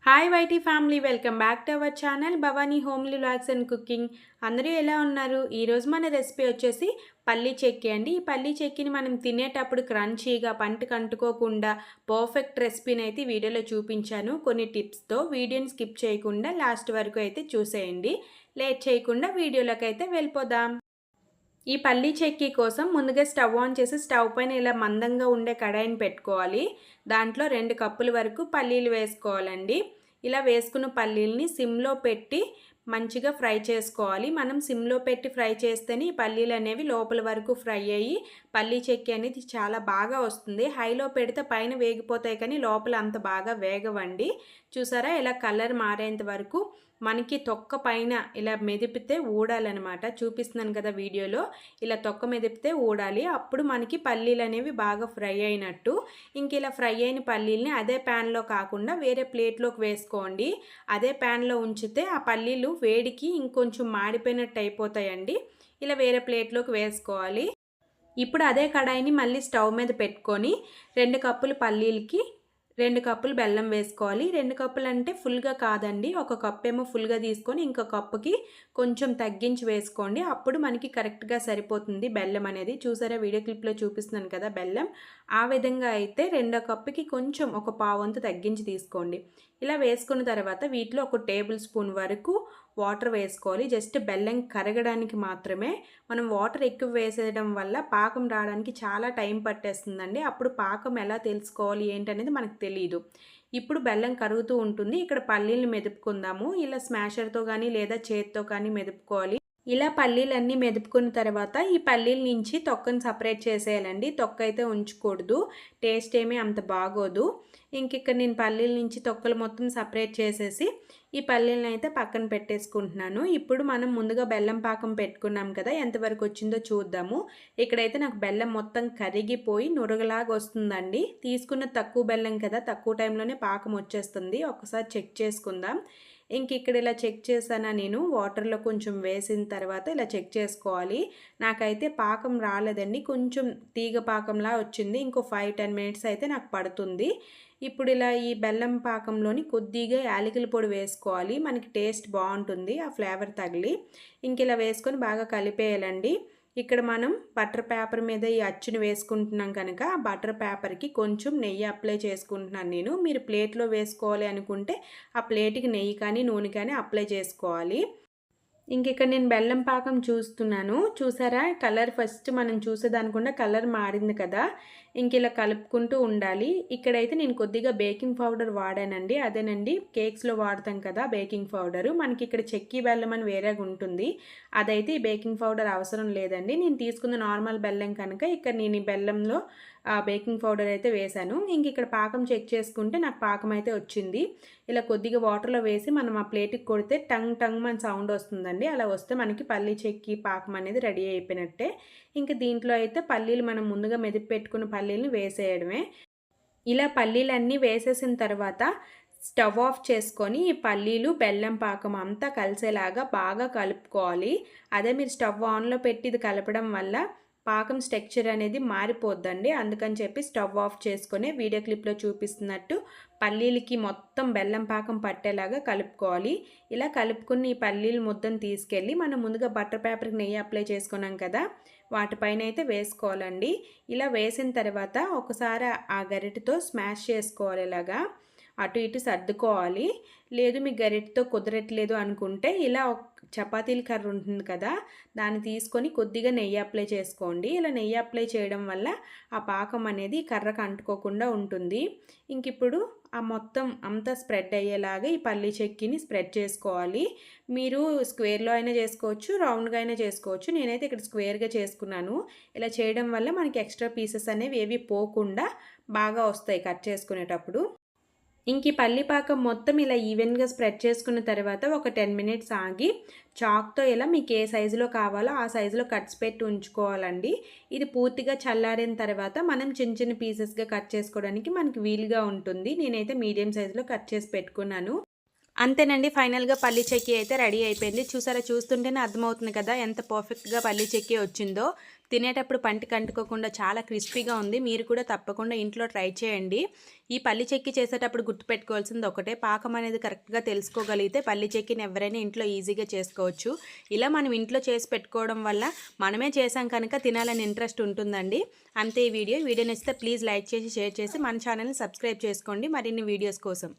Hi YT family, welcome back to our channel Bhavani homely vlogs and cooking. అందరూ ఎలా ఉన్నారు? ఈరోజు మన రెసిపీ వచ్చేసి పల్లీ చెక్కి అండి. ఈ పల్లీ చెక్కిని మనం తినేటప్పుడు క్రంచీగా పంటకు అంటుకోకుండా పర్ఫెక్ట్ రెసిపీని అయితే వీడియోలో చూపించాను కొన్ని టిప్స్తో. వీడియోని స్కిప్ చేయకుండా లాస్ట్ వరకు అయితే చూసేయండి. లేట్ చేయకుండా వీడియోలోకి అయితే వెళ్ళిపోదాం. ఈ పల్లీ చెక్కీ కోసం ముందుగా స్టవ్ ఆన్ చేసి స్టవ్ పైన ఇలా మందంగా ఉండే కడాయిని పెట్టుకోవాలి. దాంట్లో 2 కప్పుల వరకు పల్లీలు వేసుకోవాలండి. ఇలా వేసుకున్న పల్లీలని సిమ్లో పెట్టి మంచిగా ఫ్రై చేసుకోవాలి. మనం సిమ్లో పెట్టి ఫ్రై చేస్తేనే ఈ పల్లీలు అనేవి లోపల వరకు ఫ్రై అయ్యి పల్లీ చెక్కీ అనేది చాలా బాగా వస్తుంది. హైలో పెడితే పైన వేగిపోతాయి కానీ లోపల అంత బాగా వేగవండి. చూసారా, ఇలా కలర్ మారేంత వరకు మనకి తొక్క పైన ఇలా మెదిపితే ఊడాలన్నమాట. చూపిస్తున్నాను కదా వీడియోలో, ఇలా తొక్క మెదిపితే ఊడాలి. అప్పుడు మనకి పల్లీలు అనేవి బాగా ఫ్రై అయినట్టు. ఇంక ఇలా ఫ్రై అయిన పల్లీలని అదే ప్యాన్లో కాకుండా వేరే ప్లేట్లోకి వేసుకోండి. అదే ప్యాన్లో ఉంచితే ఆ పల్లీలు వేడికి ఇంకొంచెం మాడిపోయినట్టు అయిపోతాయండి. ఇలా వేరే ప్లేట్లోకి వేసుకోవాలి. ఇప్పుడు అదే కడాయిని మళ్ళీ స్టవ్ మీద పెట్టుకొని 2 కప్పులు పల్లీలకి 2 కప్పులు బెల్లం వేసుకోవాలి. 2 కప్పులు అంటే ఫుల్గా కాదండి. ఒక కప్ ఏమో ఫుల్గా తీసుకొని ఇంకో కప్పుకి కొంచెం తగ్గించి వేసుకోండి. అప్పుడు మనకి కరెక్ట్గా సరిపోతుంది బెల్లం అనేది. చూసారా, వీడియో క్లిప్లో చూపిస్తున్నాను కదా బెల్లం. ఆ విధంగా అయితే 2 కప్పుకి కొంచెం ఒక పావంతు తగ్గించి తీసుకోండి. ఇలా వేసుకున్న తర్వాత వీటిలో 1 టేబుల్ స్పూన్ వరకు వాటర్ వేసుకోవాలి. జస్ట్ బెల్లం కరగడానికి మాత్రమే. మనం వాటర్ ఎక్కువ వేసేయడం వల్ల పాకం రావడానికి చాలా టైం పట్టేస్తుందండి. అప్పుడు పాకం ఎలా తెలుసుకోవాలి ఏంటనేది మనకు తెలియదు. ఇప్పుడు బెల్లం కరుగుతూ ఉంటుంది. ఇక్కడ పల్లీలను మెదుపుకుందాము. ఇలా స్మాషర్తో కానీ లేదా చేత్తో కానీ మెదుపుకోవాలి. ఇలా పల్లీలన్నీ మెదుపుకున్న తర్వాత ఈ పల్లీల నుంచి తొక్కను సపరేట్ చేసేయాలండి. తొక్క అయితే ఉంచకూడదు, టేస్ట్ ఏమీ అంత బాగోదు. ఇక్కడ నేను పల్లీల నుంచి తొక్కలు మొత్తం సపరేట్ చేసేసి ఈ పల్లీలను అయితే పక్కన పెట్టేసుకుంటున్నాను. ఇప్పుడు మనం ముందుగా బెల్లం పాకం పెట్టుకున్నాం కదా, ఎంతవరకు వచ్చిందో చూద్దాము. ఇక్కడైతే నాకు బెల్లం మొత్తం కరిగిపోయి నురగలాగా వస్తుందండి. తీసుకున్న తక్కువ బెల్లం కదా, తక్కువ టైంలోనే పాకం వచ్చేస్తుంది. ఒకసారి చెక్ చేసుకుందాం. ఇక్కడ ఇలా చెక్ చేశానా నేను, వాటర్లో కొంచెం వేసిన తర్వాత ఇలా చెక్ చేసుకోవాలి. నాకైతే పాకం రాలేదండి, కొంచెం తీగ పాకంలా వచ్చింది. ఇంకో 5-10 మినిట్స్ అయితే నాకు పడుతుంది. ఇప్పుడు ఇలా ఈ బెల్లం పాకంలోని కొద్దిగా యాలకుల పొడి వేసుకోవాలి. మనకి టేస్ట్ బాగుంటుంది ఆ ఫ్లేవర్ తగిలి. ఇలా వేసుకొని బాగా కలిపేయాలండి. ఇక్కడ మనం బటర్ పేపర్ మీద ఈ అచ్చుని వేసుకుంటున్నాం కనుక ఆ బటర్ పేపర్కి కొంచెం నెయ్యి అప్లై చేసుకుంటున్నాను నేను. మీరు ప్లేట్లో వేసుకోవాలి అనుకుంటే ఆ ప్లేట్కి నెయ్యి కానీ నూనె కానీ అప్లై చేసుకోవాలి. ఇక్కడ నేను బెల్లం పాకం చూస్తున్నాను. చూసారా, కలర్ ఫస్ట్ మనం చూసేదానికుండా కలర్ మారింది కదా. ఇలా కలుపుకుంటూ ఉండాలి. ఇక్కడైతే నేను కొద్దిగా బేకింగ్ పౌడర్ వాడానండి. అదేనండి, కేక్స్లో వాడతాం కదా బేకింగ్ పౌడరు. మనకి ఇక్కడ చెక్కీ బెల్లం అని వేరేగా ఉంటుంది. అదైతే ఈ బేకింగ్ పౌడర్ అవసరం లేదండి. నేను తీసుకున్న నార్మల్ బెల్లం కనుక ఇక్కడ నేను ఈ బెల్లంలో బేకింగ్ పౌడర్ అయితే వేశాను. ఇక్కడ పాకం చెక్ చేసుకుంటే నాకు పాకం అయితే వచ్చింది. ఇలా కొద్దిగా వాటర్లో వేసి మనం ఆ ప్లేట్కి కొడితే టంగ్ టంగ్ మన సౌండ్ వస్తుందండి. అలా వస్తే మనకి పల్లీ చెక్కి పాకం అనేది రెడీ అయిపోయినట్టే. దీంట్లో అయితే పల్లీలు మనం ముందుగా మెదిపి పెట్టుకున్న పల్లీలను వేసేయడమే. ఇలా పల్లీలన్నీ వేసేసిన తర్వాత స్టవ్ ఆఫ్ చేసుకొని ఈ పల్లీలు బెల్లం పాకం అంతా కలిసేలాగా బాగా కలుపుకోవాలి. అదే మీరు స్టవ్ ఆన్లో పెట్టి ఇది కలపడం వల్ల పాకం స్ట్రక్చర్ అనేది మారిపోద్దండి. అందుకని చెప్పి స్టవ్ ఆఫ్ చేసుకొని వీడియో క్లిప్లో చూపిస్తున్నట్టు పల్లీలకి మొత్తం బెల్లం పాకం పట్టేలాగా కలుపుకోవాలి. ఇలా కలుపుకుని ఈ పల్లీలు ముద్దను తీసుకెళ్ళి మనం ముందుగా బటర్ పేపర్కి నెయ్యి అప్లై చేసుకున్నాం కదా, వాటిపైన అయితే వేసుకోవాలండి. ఇలా వేసిన తర్వాత ఒకసారి ఆ గరిటెతో స్మాష్ చేసుకోవాలి. ఇలాగా అటు ఇటు సర్దుకోవాలి. లేదు మీ గరిటెతో కుదరట్లేదు అనుకుంటే ఇలా చపాతీల కర్ర ఉంటుంది కదా, దాన్ని తీసుకొని కొద్దిగా నెయ్యి అప్లై చేసుకోండి. ఇలా నెయ్యి అప్లై చేయడం వల్ల ఆ పాకం అనేది కర్రకు అంటుకోకుండా ఉంటుంది. ఇప్పుడు ఆ మొత్తం అంతా స్ప్రెడ్ అయ్యేలాగా ఈ పల్లీ చెక్కీని స్ప్రెడ్ చేసుకోవాలి. మీరు స్క్వేర్లో అయినా చేసుకోవచ్చు, రౌండ్గా అయినా చేసుకోవచ్చు. నేనైతే ఇక్కడ స్క్వేర్గా చేసుకున్నాను. ఇలా చేయడం వల్ల మనకి ఎక్స్ట్రా పీసెస్ అనేవి ఏవి పోకుండా బాగా వస్తాయి కట్ చేసుకునేటప్పుడు. ఈ పల్లి పాకం మొత్తం ఇలా ఈవెన్గా స్ప్రెడ్ చేసుకున్న తర్వాత ఒక 10 మినిట్స్ ఆగి చాక్తో ఇలా మీకు ఏ సైజులో కావాలో ఆ సైజులో కట్స్ పెట్టి ఉంచుకోవాలండి. ఇది పూర్తిగా చల్లారిన తర్వాత మనం చిన్న చిన్న పీసెస్గా కట్ చేసుకోవడానికి మనకి వీలుగా ఉంటుంది. నేనైతే మీడియం సైజులో కట్ చేసి పెట్టుకున్నాను. అంతేనండి. ఫైనల్‌గా పల్లీ చెక్కీ అయితే రెడీ అయిపోయింది. చూసారా, చూస్తుంటేనే అర్థమవుతుంది కదా ఎంత పర్ఫెక్ట్‌గా పల్లీ చెక్కీ వచ్చిందో. తినేటప్పుడు పంటికి అంటుకోకుండా చాలా క్రిస్పీగా ఉంది. మీరు కూడా తప్పకుండా ఇంట్లో ట్రై చేయండి. ఈ పల్లీ చెక్కీ చేసేటప్పుడు గుర్తుపెట్టుకోవాల్సింది ఒకటే, పాకం అనేది కరెక్ట్‌గా తెలుసుకోగలిగితే పల్లీ చెక్కీని ఎవరైనా ఇంట్లో ఈజీగా చేసుకోవచ్చు. ఇలా మనం ఇంట్లో చేసి పెట్టుకోవడం వల్ల మనమే చేసాం కనుక తినాలని ఇంట్రెస్ట్ ఉంటుందండి. అంతే ఈ వీడియో. వీడియో నచ్చితే ప్లీజ్ లైక్ చేసి, షేర్ చేసి మన ఛానల్‌ని సబ్స్క్రైబ్ చేసుకోండి మరిన్ని వీడియోస్ కోసం.